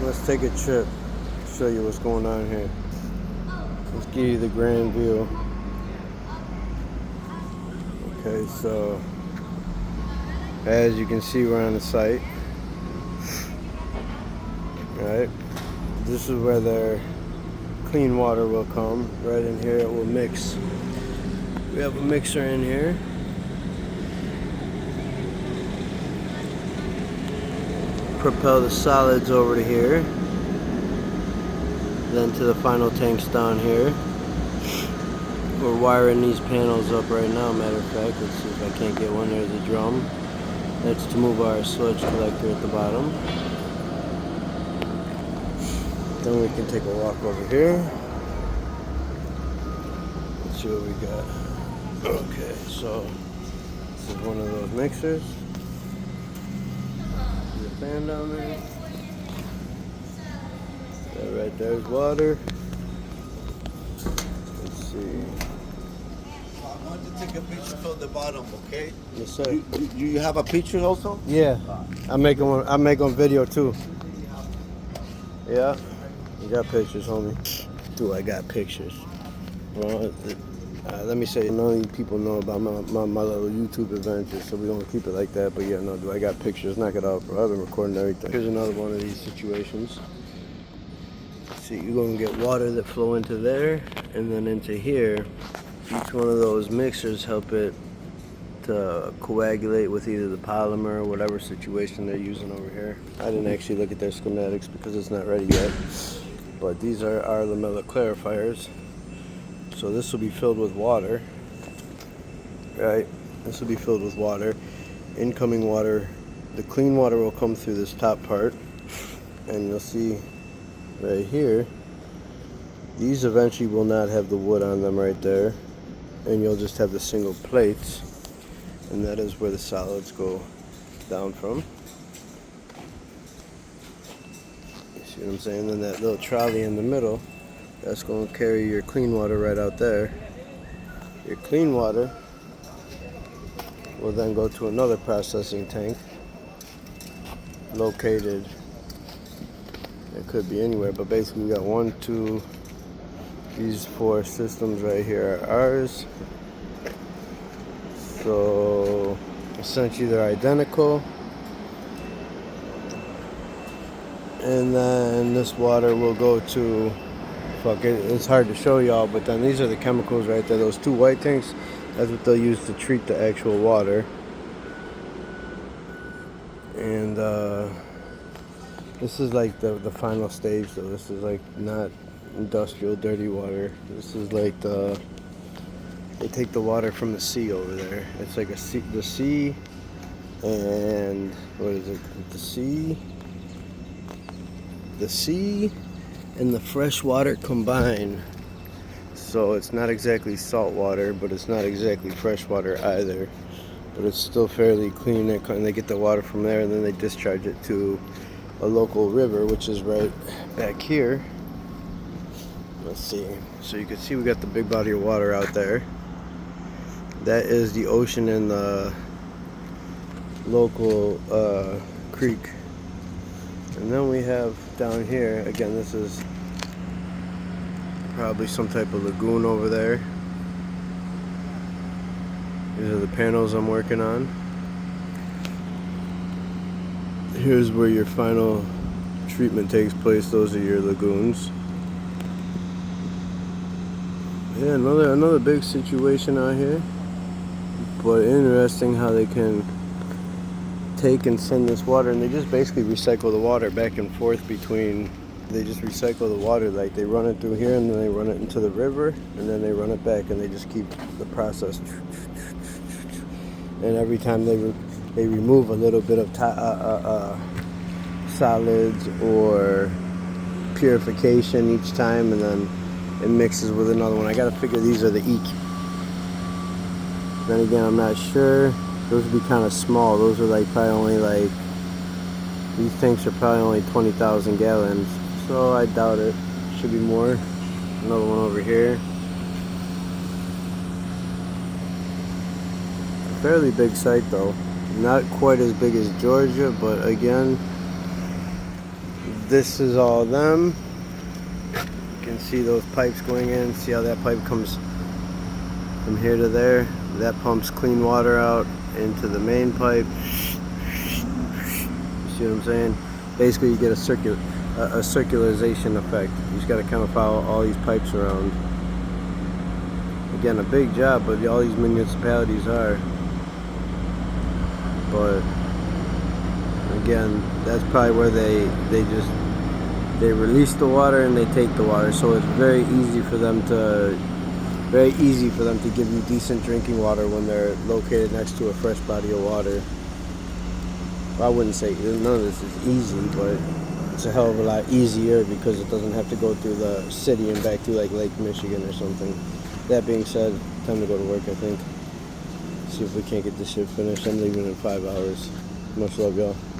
Let's take a trip, show you what's going on here. Let's give you the grand view. Okay, so as you can see, we're on the site. Right, this is where their clean water will come. Right in here it will mix. We have a mixer in here. Propel the solids over to here, then to the final tanks down here. We're wiring these panels up right now. Matter of fact, let's see if I can't get one. There's a drum. That's to move our sludge collector at the bottom. Then we can take a walk over here. Let's see what we got. Okay, so this is one of those mixers. The fan down there. That right there's water. Let's see. I want to take a picture from the bottom, okay? Yes, sir. You have a picture also? Yeah, I'm making video too. Yeah, you got pictures, homie. Do I got pictures? Well, let me say, none of you people know about my little YouTube adventures, so we don't keep it like that. But yeah, no, do I got pictures? Knock it out, bro. I've been recording everything. Here's another one of these situations. See, you're gonna get water that flow into there, and then into here. Each one of those mixers help it to coagulate with either the polymer or whatever situation they're using over here. I didn't actually look at their schematics because it's not ready yet. But these are our lamella clarifiers. So this will be filled with water, right? This will be filled with water. Incoming water, the clean water will come through this top part, and you'll see right here, these eventually will not have the wood on them right there, and you'll just have the single plates, and that is where the solids go down from. You see what I'm saying? Then that little trolley in the middle, that's going to carry your clean water right out there. Your clean water will then go to another processing tank located, it could be anywhere, but basically we got 1, 2, these 4 systems right here are ours. So essentially they're identical. And then this water will go to, it's hard to show y'all, but then these are the chemicals right there. Those 2 white tanks, that's what they'll use to treat the actual water. And this is like the final stage though. This is like not industrial dirty water. This is like they take the water from the sea over there. It's like the sea and what is it? The sea and the fresh water combine. So it's not exactly salt water, but it's not exactly fresh water either. But it's still fairly clean, and they get the water from there, and then they discharge it to a local river, which is right back here. Let's see. So you can see we got the big body of water out there. That is the ocean and the local creek. And then we have down here, again, this is probably some type of lagoon over there. These are the panels I'm working on. Here's where your final treatment takes place. Those are your lagoons. Yeah, another big situation out here. But interesting how they can take and send this water, and they just basically recycle the water back and forth between, they just recycle the water, like they run it through here and then they run it into the river and then they run it back, and they just keep the process. And every time they remove a little bit of solids or purification each time, and then it mixes with another one. I gotta figure these are the Then again, I'm not sure. Those would be kind of small. Those are like probably only like, these tanks are probably only 20,000 gallons. So I doubt it. Should be more. Another one over here. Fairly big site though. Not quite as big as Georgia, but again, this is all them. You can see those pipes going in. See how that pipe comes from here to there? That pumps clean water out into the main pipe. You see what I'm saying? Basically, you get a circularization effect. You just got to kind of follow all these pipes around. Again, a big job, but all these municipalities are. But again, that's probably where they release the water and they take the water. So it's very easy for them to give you decent drinking water when they're located next to a fresh body of water. Well, I wouldn't say none of this is easy, but it's a hell of a lot easier because it doesn't have to go through the city and back to like Lake Michigan or something. That being said, time to go to work, I think. See if we can't get this shit finished. I'm leaving in 5 hours. Much love, y'all.